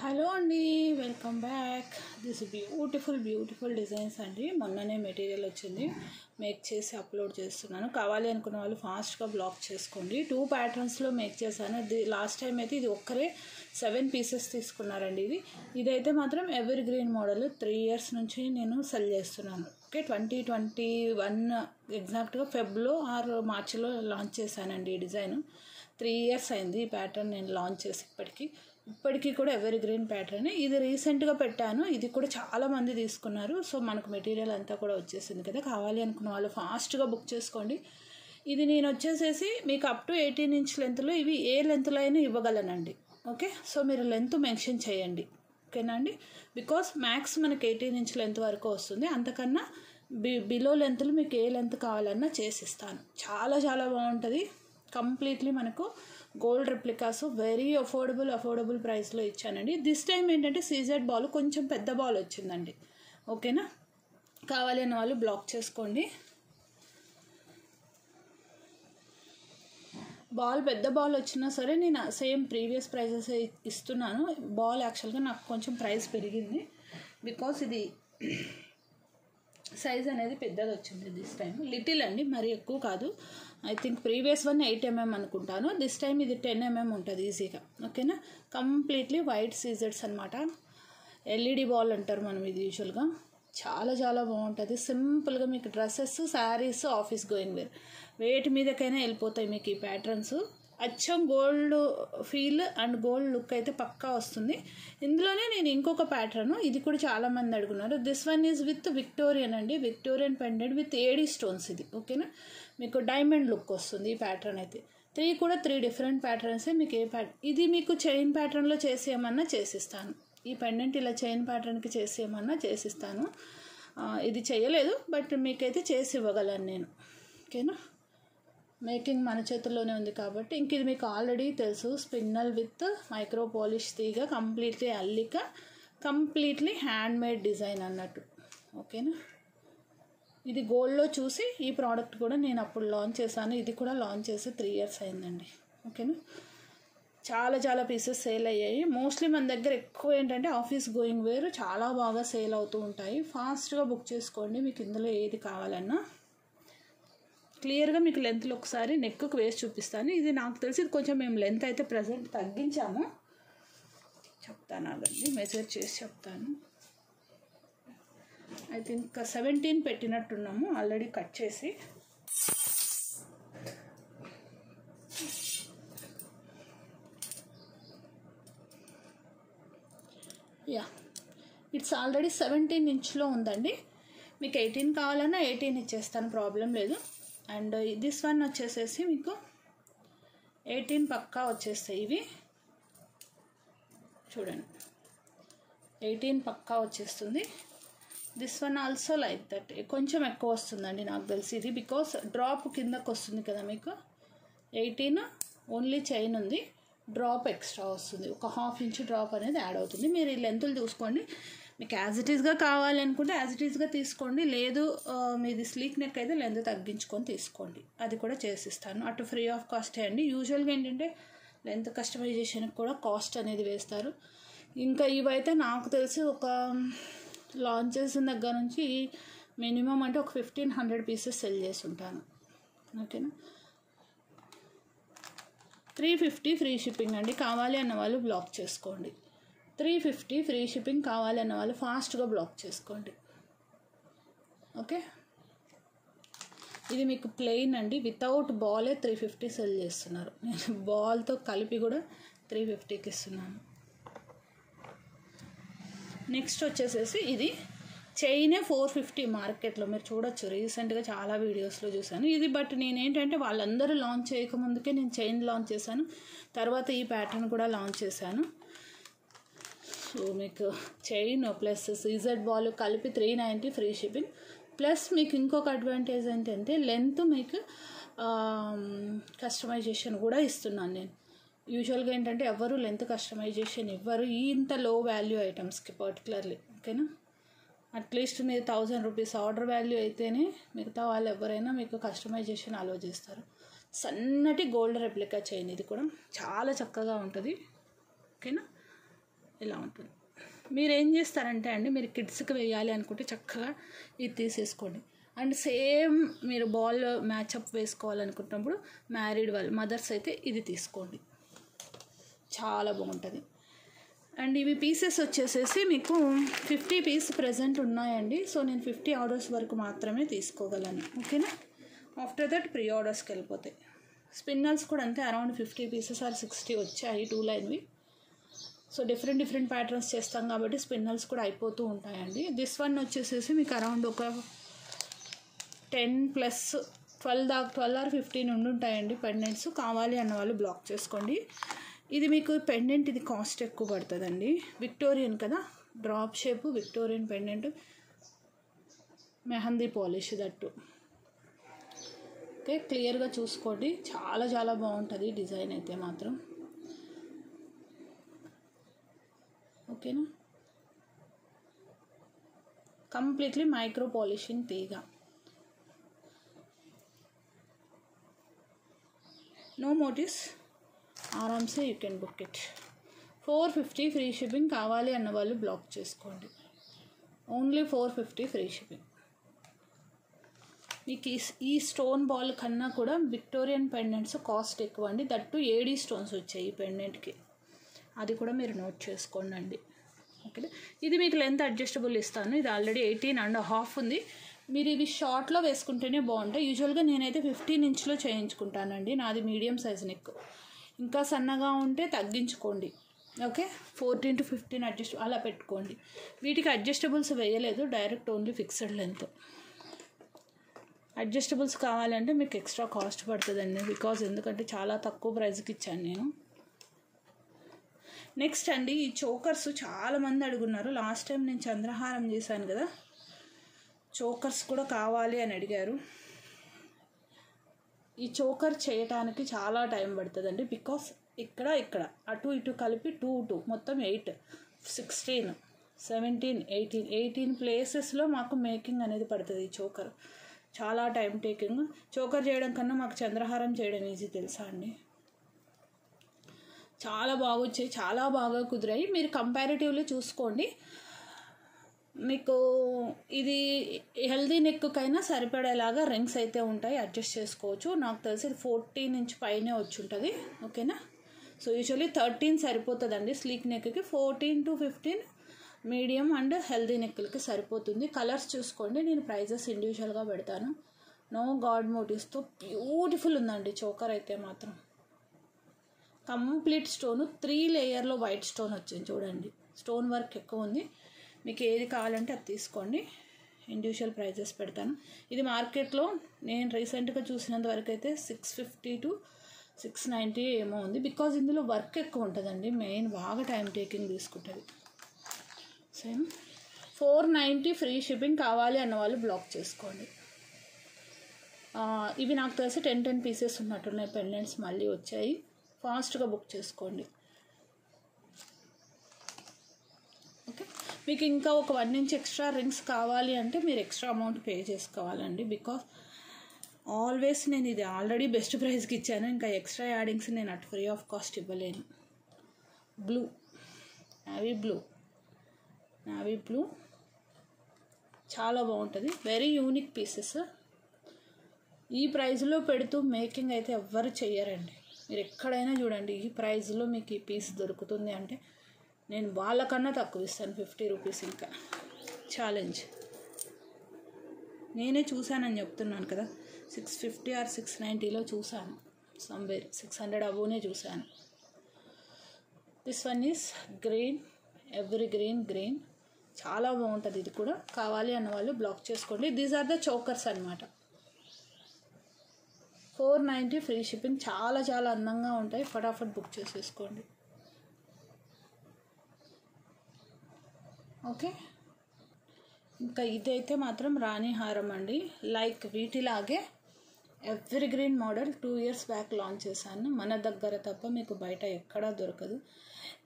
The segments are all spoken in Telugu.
హలో అండి, welcome back. This beautiful designs అండి. మొన్ననే మెటీరియల్ వచ్చింది, మేక్ చేసి అప్లోడ్ చేస్తున్నాను. కావాలి అనుకున్న వాళ్ళు ఫాస్ట్గా బ్లాక్ చేసుకోండి. 2 ప్యాటర్న్స్లో మేక్ చేశాను. లాస్ట్ టైం అయితే ఇది ఒక్కరే 7 పీసెస్ తీసుకున్నారండి. ఇదైతే మాత్రం ఎవర్ గ్రీన్ మోడల్ 3 years నుంచి నేను సెల్ చేస్తున్నాను. ఓకే, 2021 ఎగ్జాక్ట్గా ఫెబ్లో ఆర్ మార్చిలో లాంచ్ చేశానండి. ఈ డిజైన్ 3 years అయింది ఈ ప్యాటర్న్ నేను లాంచ్ చేసి. ఇప్పటికీ కూడా ఎవర్ గ్రీన్ ప్యాటర్న్. ఇది రీసెంట్గా పెట్టాను. ఇది కూడా చాలామంది తీసుకున్నారు. సో మనకు మెటీరియల్ అంతా కూడా వచ్చేసింది కదా. కావాలి అనుకున్న వాళ్ళు ఫాస్ట్గా బుక్ చేసుకోండి. ఇది నేను వచ్చేసేసి మీకు అప్ టు 18 inch లెంత్లో ఇవి ఏ లెంత్లో అయినా ఇవ్వగలనండి. ఓకే, సో మీరు లెంత్ మెన్షన్ చేయండి. ఓకేనా అండి, బికాస్ మ్యాక్స్ మనకి 18 inch లెంత్ వరకు వస్తుంది. అంతకన్నా బిలో లెంత్లు మీకు ఏ లెంత్ కావాలన్నా చేసిస్తాను. చాలా బాగుంటుంది. కంప్లీట్లీ మనకు గోల్డ్ రెప్లికాస్ వెరీ అఫోర్డబుల్ ప్రైస్లో ఇచ్చానండి. దిస్ టైం ఏంటంటే సీజెడ్ బాల్ కొంచెం పెద్ద బాల్ వచ్చిందండి. ఓకేనా, కావాలి అన్న వాళ్ళు బ్లాక్ చేసుకోండి. పెద్ద బాల్ వచ్చినా సరే నేను సేమ్ ప్రీవియస్ ప్రైజెస్ ఇస్తున్నాను. బాల్ యాక్చువల్గా నాకు కొంచెం ప్రైస్ పెరిగింది బికాస్ ఇది సైజ్ అనేది పెద్దది వచ్చింది. దిస్ టైం లిటిల్ అండి, మరి ఎక్కువ కాదు. ఐ థింక్ ప్రీవియస్ 8 mm అనుకుంటాను. దిస్ టైం ఇది 10 mm ఉంటుంది ఈజీగా. ఓకేనా, కంప్లీట్లీ వైట్ సీజెడ్స్ అనమాట. ఎల్ఈడి బాల్ అంటారు మనం ఇది యూజువల్గా. చాలా బాగుంటుంది. సింపుల్గా మీకు dresses, saris, office going wear వేటి మీదకైనా వెళ్ళిపోతాయి మీకు ఈ ప్యాటర్న్స్. అచ్చం gold feel and gold look అయితే పక్కా వస్తుంది. ఇందులోనే నేను ఇంకొక ప్యాటర్న్, ఇది కూడా చాలామంది అడుగున్నారు. This one is with Victorian అండి. Victorian pendant with AD stones. ఇది ఓకేనా, మీకు డైమండ్ లుక్ వస్తుంది ఈ ప్యాటర్న్ అయితే. 3 డిఫరెంట్ ప్యాటర్న్స్. మీకు ఏ ఇది మీకు చైన్ ప్యాటర్న్లో చేసేయమన్నా చేసిస్తాను. ఈ పెండెంట్ ఇలా చైన్ ప్యాటర్న్కి చేసేయమన్నా చేసిస్తాను. ఇది చేయలేదు, బట్ మీకైతే చేసి ఇవ్వగలను నేను. ఓకేనా, మేకింగ్ మన చేతుల్లోనే ఉంది కాబట్టి. ఇంక ఇది మీకు ఆల్రెడీ తెలుసు, స్పిన్నల్ విత్ మైక్రో పాలిష్ తీగ, కంప్లీట్లీ అల్లిక, కంప్లీట్లీ హ్యాండ్ మేడ్ డిజైన్ అన్నట్టు. ఓకేనా, ఇది గోల్డ్లో చూసి ఈ ప్రోడక్ట్ కూడా నేను అప్పుడు లాంచ్ చేశాను. ఇది కూడా లాంచ్ చేసి 3 years అయిందండి. ఓకేనా, చాలా పీసెస్ సేల్ అయ్యాయి. మోస్ట్లీ మన దగ్గర ఎక్కువ ఏంటంటే ఆఫీస్ గోయింగ్ వేర్ చాలా బాగా సేల్ అవుతూ ఉంటాయి. ఫాస్ట్గా బుక్ చేసుకోండి. మీకు ఇందులో ఏది కావాలన్నా క్లియర్గా మీకు లెంత్లో ఒకసారి నెక్కు వేసి చూపిస్తాను. ఇది నాకు తెలిసి ఇది కొంచెం మేము లెంత్ అయితే ప్రజెంట్ తగ్గించాము. చెప్తాను అదండి, మెజర్ చేసి చెప్తాను. ఐ థింక్ 17 పెట్టినట్టున్నాము ఆల్రెడీ కట్ చేసి. ఇట్స్ ఆల్రెడీ 17 inchలో ఉందండి. మీకు 18 కావాలన్నా 18 ఇచ్చేస్తాను, ప్రాబ్లం లేదు. అండ్ దిస్ వన్ వచ్చేసేసి మీకు 18 పక్కా వచ్చేస్తాయి. ఇవి చూడండి, 18 పక్కా వచ్చేస్తుంది. This one also like that, కొంచెం ఎక్కువ వస్తుందండి నాకు తెలిసి ఇది, బికాస్ డ్రాప్ కిందకు వస్తుంది కదా మీకు. 18 ఓన్లీ చైన్ ఉంది, డ్రాప్ ఎక్స్ట్రా వస్తుంది. ఒక 1/2 inch డ్రాప్ అనేది యాడ్ అవుతుంది. మీరు ఈ లెంతులు చూసుకోండి. మీకు యాజ్ ఇట్ ఈస్గా కావాలనుకుంటే యాజ్ ఇట్ ఈస్గా తీసుకోండి. లేదు మీది స్లీక్ నెక్ అయితే లెంత్ తగ్గించుకొని తీసుకోండి, అది కూడా చేసిస్తాను. అటు ఫ్రీ ఆఫ్ కాస్ట్ అండి. యూజువల్గా ఏంటంటే లెంత్ కస్టమైజేషన్కి కూడా కాస్ట్ అనేది వేస్తారు. ఇంకా ఇవైతే నాకు తెలిసి ఒక లాంచ్ చేసిన దగ్గర నుంచి మినిమం అంటే ఒక 1500 పీసెస్ సెల్ చేసి ఉంటాను. ఓకేనా, 350 ఫ్రీ షిప్పింగ్ అండి. కావాలి అన్న వాళ్ళు బ్లాక్ చేసుకోండి. 350 ఫ్రీ షిప్పింగ్ కావాలి అన్న వాళ్ళు ఫాస్ట్గా బ్లాక్ చేసుకోండి. ఓకే, ఇది మీకు ప్లెయిన్ అండి, వితౌట్ బాలే 350 సెల్ చేస్తున్నారు. నేను బాల్తో కలిపి కూడా 350కి ఇస్తున్నాను. నెక్స్ట్ వచ్చేసేసి ఇది చైనే 450 మార్కెట్లో మీరు చూడొచ్చు. రీసెంట్గా చాలా వీడియోస్లో చూశాను ఇది. బట్ నేనేంటంటే వాళ్ళందరూ లాంచ్ చేయకముందుకే నేను చైన్ లాంచ్ చేశాను, తర్వాత ఈ ప్యాటర్న్ కూడా లాంచ్ చేశాను. సో మీకు చైన్ ప్లస్ సీజెడ్ బాల్ కలిపి 390 ఫ్రీ షిప్పింగ్. ప్లస్ మీకు ఇంకొక అడ్వాంటేజ్ ఏంటంటే లెంత్ మీకు కస్టమైజేషన్ కూడా ఇస్తున్నాను నేను. యూజువల్గా ఏంటంటే ఎవరు లెంత్ కస్టమైజేషన్ ఇవ్వరు ఇంత లో వాల్యూ ఐటమ్స్కి పర్టికులర్లీ. ఓకేనా, అట్లీస్ట్ మీరు 1000 రూపీస్ ఆర్డర్ వాల్యూ అయితేనే మిగతా వాళ్ళు ఎవరైనా మీకు కస్టమైజేషన్ అలో చేస్తారు. సన్నటి గోల్డ్ రెప్లికా చైన్, ఇది కూడా చాలా చక్కగా ఉంటుంది. ఓకేనా, ఇలా ఉంటుంది. మీరు ఏం చేస్తారంటే అండి, మీరు కిడ్స్కి వేయాలి అనుకుంటే చక్కగా ఇది తీసేసుకోండి. అండ్ సేమ్ మీరు బాల్ మ్యాచప్ వేసుకోవాలనుకుంటున్నప్పుడు మ్యారీడ్ వాళ్ళు మదర్స్ అయితే ఇది తీసుకోండి, చాలా బాగుంటుంది. అండ్ ఇవి పీసెస్ వచ్చేసేసి మీకు 50 పీస్ ప్రజెంట్ ఉన్నాయండి. సో నేను 50 ఆర్డర్స్ వరకు మాత్రమే తీసుకోగలను. ఓకేనా, ఆఫ్టర్ దట్ ప్రీ ఆర్డర్స్కి వెళ్ళిపోతాయి. స్పిన్నల్స్ కూడా అంతే, అరౌండ్ 50 పీసెస్ ఆర్ 60 వచ్చాయి 2 లైన్వి. సో డిఫరెంట్ ప్యాటర్న్స్ చేస్తాం కాబట్టి స్పిన్నల్స్ కూడా అయిపోతూ ఉంటాయండి. దిస్ వన్ వచ్చేసేసి మీకు అరౌండ్ ఒక 10+12 ఆర్ 15 ఉండుంటాయండి పెండెంట్స్. కావాలి అన్న వాళ్ళు బ్లాక్ చేసుకోండి. ఇది మీకు పెండెంట్, ఇది కాస్ట్ ఎక్కువ పడుతుందండి. విక్టోరియన్ కదా, drop shape Victorian pendant, mehndi polish that. Okay, క్లియర్గా చూసుకోండి, చాలా బాగుంటుంది డిజైన్ అయితే మాత్రం. ఓకేనా, కంప్లీట్లీ మైక్రో పాలిషింగ్ తీగ, నో మోటివ్స్, ఆరామ్సే you can book it. 450 free shipping. కావాలి అన్న వాళ్ళు బ్లాక్ చేసుకోండి. Only 450 free shipping. మీకు ఈ స్టోన్ బాల్ కన్నా కూడా విక్టోరియన్ పెండెంట్స్ కాస్ట్ ఎక్కువ అండి. దట్టు ఏడీ స్టోన్స్ వచ్చాయి ఈ పెండెంట్కి, అది కూడా మీరు నోట్ చేసుకోండి అండి. ఓకే, ఇది మీకు లెంత్ అడ్జస్టబుల్ ఇస్తాను. ఇది ఆల్రెడీ 18.5 ఉంది. మీరు ఇవి షార్ట్లో వేసుకుంటేనే బాగుంటాయి. యూజువల్గా నేనైతే 15 ఇంచ్లో చేయించుకుంటానండి, నాది మీడియం సైజ్ నెక్. ఇంకా సన్నగా ఉంటే తగ్గించుకోండి. ఓకే, 14 to 15 అడ్జస్ట్ అలా పెట్టుకోండి. వీటికి అడ్జస్టబుల్స్ వేయలేదు, డైరెక్ట్ ఓన్లీ ఫిక్స్డ్ లెంత్. అడ్జస్టబుల్స్ కావాలంటే మీకు ఎక్స్ట్రా కాస్ట్ పడుతుందండి, బికాజ్ ఎందుకంటే చాలా తక్కువ ప్రైస్కి ఇచ్చాను నేను. నెక్స్ట్ అండి, ఈ చోకర్స్ చాలామంది అడుగున్నారు. లాస్ట్ టైం నేను చంద్రహారం చేశాను కదా, చోకర్స్ కూడా కావాలి అని అడిగారు. ఈ చోకర్ చేయటానికి చాలా టైం పడుతుందండి, బికాస్ ఇక్కడ అటు ఇటు కలిపి 2 మొత్తం 8, 16, 17, 18 ప్లేసెస్లో మాకు మేకింగ్ అనేది పడుతుంది. ఈ చోకర్ చాలా టైం టేకింగ్. చోకర్ చేయడం కన్నా మాకు చంద్రహారం చేయడం ఈజీ, తెలుసా అండి. చాలా బాగా వచ్చాయి, చాలా బాగా కుదిరాయి. మీరు కంపారిటివ్లీ చూసుకోండి. మీకు ఇది హెల్దీ నెక్కైనా సరిపడేలాగా రింగ్స్ అయితే ఉంటాయి, అడ్జస్ట్ చేసుకోవచ్చు. నాకు తెలిసి 14 ఇంచ్ పైనే వచ్చి ఉంటుంది. ఓకేనా, సో యూజువల్లీ 13 సరిపోతుందండి స్లీక్ నెక్కి. 14 to 15 మీడియం అండ్ హెల్దీ నెక్లకి సరిపోతుంది. కలర్స్ చూసుకోండి, నేను ప్రైజెస్ ఇండివిజువల్గా పెడతాను. నో గాడ్ మోటివ్స్తో బ్యూటిఫుల్ ఉందండి చోకర్ అయితే మాత్రం. కంప్లీట్ స్టోను 3 లేయర్లో వైట్ స్టోన్ వచ్చింది చూడండి, స్టోన్ వర్క్ ఎక్కువ ఉంది. మీకు ఏది కావాలంటే అది తీసుకోండి, ఇండివిజువల్ ప్రైజెస్ పెడతాను. ఇది మార్కెట్లో నేను రీసెంట్గా చూసినంత వరకు అయితే 650 to 690 ఏమో ఉంది, బికాజ్ ఇందులో వర్క్ ఎక్కువ ఉంటుందండి. మెయిన్ బాగా టైం టేకింగ్ తీసుకుంటుంది. Same 490 free shipping. కావాలి అన్న వాళ్ళు బ్లాక్ చేసుకోండి. ఇవి నాకు తెలిసి 10 పీసెస్ ఉన్నట్టున్నాయి పెండెంట్స్, మళ్ళీ వచ్చాయి. ఫాస్ట్గా బుక్ చేసుకోండి. ఓకే, మీకు ఇంకా ఒక 1 ఇంచ్ ఎక్స్ట్రా రింగ్స్ కావాలి అంటే మీరు ఎక్స్ట్రా అమౌంట్ పే చేసుకోవాలండి, బికాస్ ఆల్వేస్ నేను ఇది ఆల్రెడీ బెస్ట్ ప్రైస్కి ఇచ్చాను. ఇంకా ఎక్స్ట్రా యాడింగ్స్ నేను అటు ఫ్రీ ఆఫ్ కాస్ట్ ఇవ్వలేను. బ్లూ, నావీ బ్లూ చాలా బాగుంటుంది, వెరీ యూనిక్ పీసెస్. ఈ ప్రైస్లో పెడుతూ మేకింగ్ అయితే ఎవ్వరు చెయ్యరండి. మీరు ఎక్కడైనా చూడండి, ఈ ప్రైస్లో మీకు ఈ పీస్ దొరుకుతుంది అంటే నేను వాళ్ళకన్నా తక్కువ ఇస్తాను, 50 రూపీస్. ఇంకా ఛాలెంజ్, నేనే చూశానని చెప్తున్నాను కదా, 650 or 690లో చూశాను, సమ్వేర్ 600 అబోనే చూశాను. This one is green, every green చాలా బాగుంటుంది. ఇది కూడా కావాలి అన్న వాళ్ళు బ్లాక్ చేసుకోండి. దీస్ ఆర్ ద చోకర్స్ అనమాట. 490 ఫ్రీ షిప్పింగ్. చాలా అందంగా ఉంటాయి, ఫటాఫట్ బుక్ చేసేసుకోండి. ఓకే, ఇంకా ఇదైతే మాత్రం రాణి హారం అండి. లైక్ వీటిలాగే evergreen model 2 years back launch చేశాను, మన దగ్గర తప్ప మీకు బయట ఎక్కడా దొరకదు.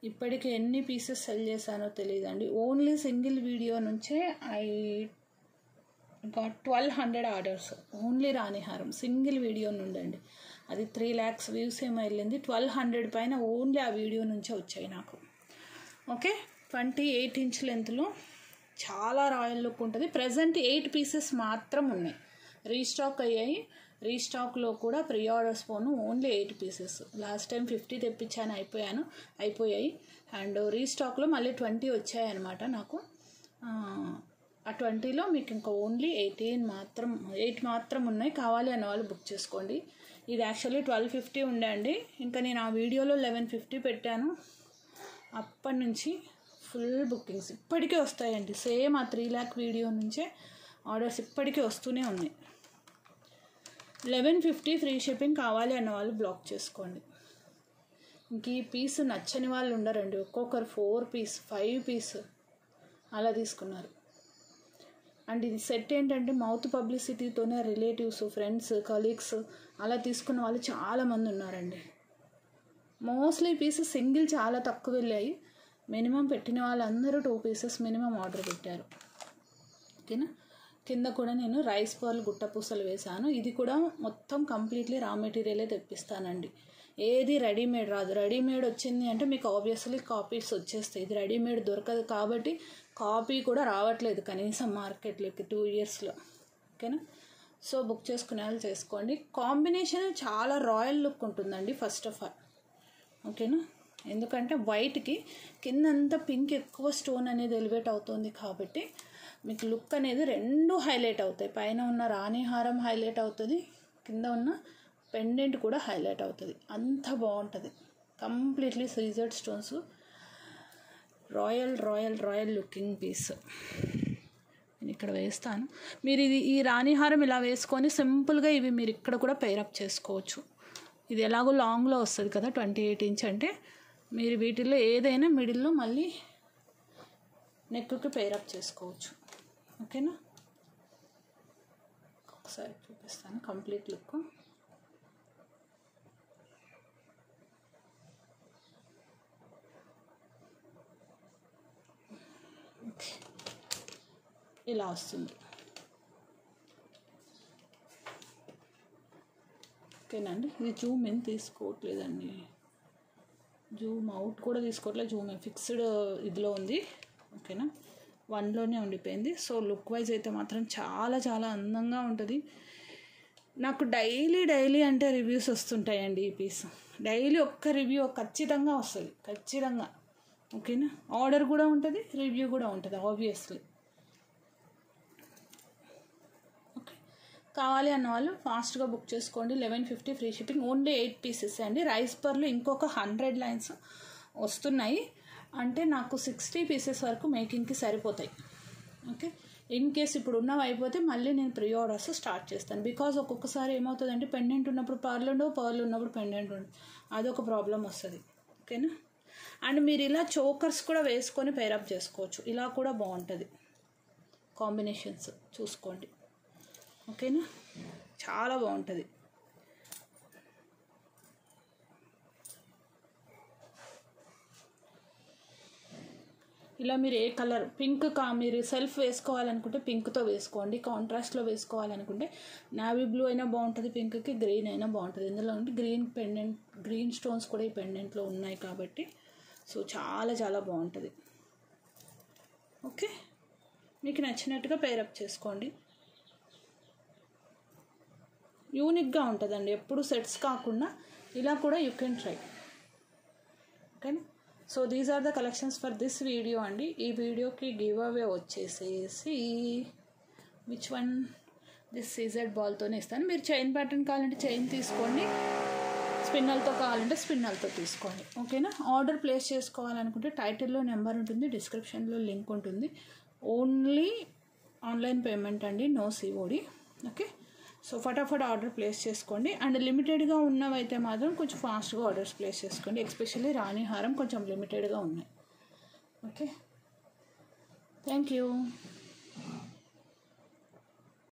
ఇప్పటికి ఎన్ని పీసెస్ సెల్ చేశానో తెలియదండి. ఓన్లీ సింగిల్ వీడియో నుంచే ఐ గాట్ 1200 ఆర్డర్స్. ఓన్లీ రాణిహారం సింగిల్ వీడియో నుండండి. అది 3 lakhs వ్యూస్ ఏమో వెళ్ళింది. 1200 పైన ఓన్లీ ఆ వీడియో నుంచే వచ్చాయి నాకు. ఓకే 28 ఇంచ్ లెంత్లో చాలా రాయల్ లుక్ ఉంటుంది. ప్రజెంట్ 8 పీసెస్ మాత్రం ఉన్నాయి, రీస్టాక్ అయ్యాయి. రీస్టాక్లో కూడా ప్రీ ఆర్డర్స్ పోను ఓన్లీ 8 పీసెస్. లాస్ట్ టైం 50 తెప్పించాను, అయిపోయాయి. అండ్ రీస్టాక్లో మళ్ళీ 20 వచ్చాయి అనమాట నాకు. ఆ 20లో మీకు ఇంకా ఓన్లీ 8 మాత్రం ఉన్నాయి. కావాలి అన్న వాళ్ళు బుక్ చేసుకోండి. ఇది యాక్చువల్లీ 1250 ఉండే అండి, ఇంకా నేను ఆ వీడియోలో 1150 పెట్టాను. అప్పటి నుంచి ఫుల్ బుకింగ్స్ ఇప్పటికే వస్తాయండి. సేమ్ ఆ 3 lakh వీడియో నుంచే ఆర్డర్స్ ఇప్పటికే వస్తూనే ఉన్నాయి. 1150 ఫ్రీ షిప్పింగ్, కావాలి అన్న వాళ్ళు బ్లాక్ చేసుకోండి. ఇంక ఈ పీస్ నచ్చని వాళ్ళు ఉండరండి. ఒక్కొక్కరు 4 పీస్ 5 పీస్ అలా తీసుకున్నారు. అండ్ ఇది సెట్ ఏంటంటే మౌత్ పబ్లిసిటీతోనే రిలేటివ్స్, ఫ్రెండ్స్, కలీగ్స్ అలా తీసుకున్న వాళ్ళు చాలామంది ఉన్నారండి. మోస్ట్లీ పీసెస్ సింగిల్ చాలా తక్కువ వెళ్ళాయి. మినిమం పెట్టిన వాళ్ళందరూ 2 పీసెస్ మినిమం ఆర్డర్ పెట్టారు. ఓకేనా. కింద కూడా నేను రైస్ పర్ల్ గుట్ట పూసలు వేశాను. ఇది కూడా మొత్తం కంప్లీట్లీ రా మెటీరియలే తెప్పిస్తానండి. ఏది రెడీమేడ్ రాదు. రెడీమేడ్ వచ్చింది అంటే మీకు ఆబ్వియస్లీ కాపీస్ వచ్చేస్తాయి. ఇది రెడీమేడ్ దొరకదు కాబట్టి కాపీ కూడా రావట్లేదు కనీసం మార్కెట్లోకి 2 yearsలో. ఓకేనా. సో బుక్ చేసుకునే వాళ్ళు చేసుకోండి. కాంబినేషన్ చాలా రాయల్ లుక్ ఉంటుందండి ఫస్ట్ ఆఫ్ ఆల్. ఓకేనా. ఎందుకంటే వైట్కి కిందంతా పింక్ ఎక్కువ స్టోన్ అనేది ఎలివేట్ అవుతుంది కాబట్టి మీకు లుక్ అనేది 2 హైలైట్ అవుతాయి. పైన ఉన్న రాణి హారం హైలైట్ అవుతుంది, కింద ఉన్న పెండెంట్ కూడా హైలైట్ అవుతుంది. అంత బాగుంటుంది. కంప్లీట్లీ సీజర్డ్ స్టోన్స్, రాయల్ లుకింగ్ పీస్. నేను ఇక్కడ వేస్తాను. మీరు ఈ రాణి హారం ఇలా వేసుకొని సింపుల్గా ఇవి మీరు ఇక్కడ కూడా పేరప్ చేసుకోవచ్చు. ఇది ఎలాగో లాంగ్లో వస్తుంది కదా 28 ఇంచ్ అంటే, మీరు వీటిల్లో ఏదైనా మిడిల్లో మళ్ళీ నెక్కి పేరప్ చేసుకోవచ్చు. ఓకేనా. ఒకసారి చూపిస్తాను కంప్లీట్ లుక్. ఇలా వస్తుంది. ఓకేనండి. ఇది జూమ్ ఇన్ తీసుకోవట్లేదండి, జూమ్ అవుట్ కూడా తీసుకోవట్లేదు. జూమ్ ఇన్ ఫిక్స్డ్ ఇదిలో ఉంది. ఓకేనా. 1లోనే ఉండిపోయింది. సో లుక్ వైజ్ అయితే మాత్రం చాలా అందంగా ఉంటుంది. నాకు డైలీ అంటే రివ్యూస్ వస్తుంటాయండి. ఈ పీస్ డైలీ ఒక్క రివ్యూ ఖచ్చితంగా వస్తుంది, ఖచ్చితంగా. ఓకేనా. ఆర్డర్ కూడా ఉంటుంది, రివ్యూ కూడా ఉంటుంది ఆబ్వియస్లీ. ఓకే. కావాలి అన్న వాళ్ళు ఫాస్ట్గా బుక్ చేసుకోండి. 1150 ఫ్రీ షిప్పింగ్, ఓన్లీ 8 పీసెస్ అండి. రైస్ పర్లు ఇంకొక 100 లైన్స్ వస్తున్నాయి అంటే నాకు 60 పీసెస్ వరకు మేకింగ్కి సరిపోతాయి. ఓకే. ఇన్ కేస్ ఇప్పుడు ఉన్నవి అయిపోతే మళ్ళీ నేను ప్రీ ఆర్డర్స్ స్టార్ట్ చేస్తాను. బికాజ్ ఒక్కొక్కసారి ఏమవుతుందంటే పెండెంట్ ఉన్నప్పుడు పర్లు ఉండవు, పర్లు ఉన్నప్పుడు పెండెంట్ ఉండవు, అదొక ప్రాబ్లం వస్తుంది. ఓకేనా. అండ్ మీరు ఇలా చోకర్స్ కూడా వేసుకొని పేరప్ చేసుకోవచ్చు. ఇలా కూడా బాగుంటుంది. కాంబినేషన్స్ చూసుకోండి. ఓకేనా. చాలా బాగుంటుంది. ఇలా మీరు ఏ కలర్ పింక్ మీరు సెల్ఫ్ వేసుకోవాలనుకుంటే పింక్తో వేసుకోండి. కాంట్రాస్ట్లో వేసుకోవాలనుకుంటే నావీ బ్లూ అయినా బాగుంటుంది, పింక్కి గ్రీన్ అయినా బాగుంటుంది. ఇందులో ఉంటే గ్రీన్ స్టోన్స్ కూడా ఈ పెండెంట్లో ఉన్నాయి కాబట్టి సో చాలా బాగుంటుంది. ఓకే. మీకు నచ్చినట్టుగా పేరప్ చేసుకోండి. యూనిక్గా ఉంటుందండి. ఎప్పుడు సెట్స్ కాకుండా ఇలా కూడా యూ కెన్ ట్రై. ఓకేనా. So these are the collections for this video అండి. ఈ వీడియోకి గివ్ అవే వచ్చేసేసి విచ్ వన్, దిస్ సీజెడ్ బాల్తోనే ఇస్తాను. మీరు చైన్ ప్యాటర్న్ కావాలంటే చైన్ తీసుకోండి, స్పిన్నల్తో కావాలంటే స్పిన్నల్తో తీసుకోండి. ఓకేనా. ఆర్డర్ ప్లేస్ చేసుకోవాలనుకుంటే టైటిల్లో నెంబర్ ఉంటుంది, డిస్క్రిప్షన్లో లింక్ ఉంటుంది. ఓన్లీ ఆన్లైన్ పేమెంట్ అండి, నో COD. ఓకే. సో ఫటాఫట్ ఆర్డర్ ప్లేస్ చేసుకోండి. అండ్ లిమిటెడ్గా ఉన్నవైతే మాత్రం కొంచెం ఫాస్ట్గా ఆర్డర్స్ ప్లేస్ చేసుకోండి. ఎస్పెషల్లీ రాణి హారం కొంచెం లిమిటెడ్గా ఉన్నాయి. ఓకే. Thank you.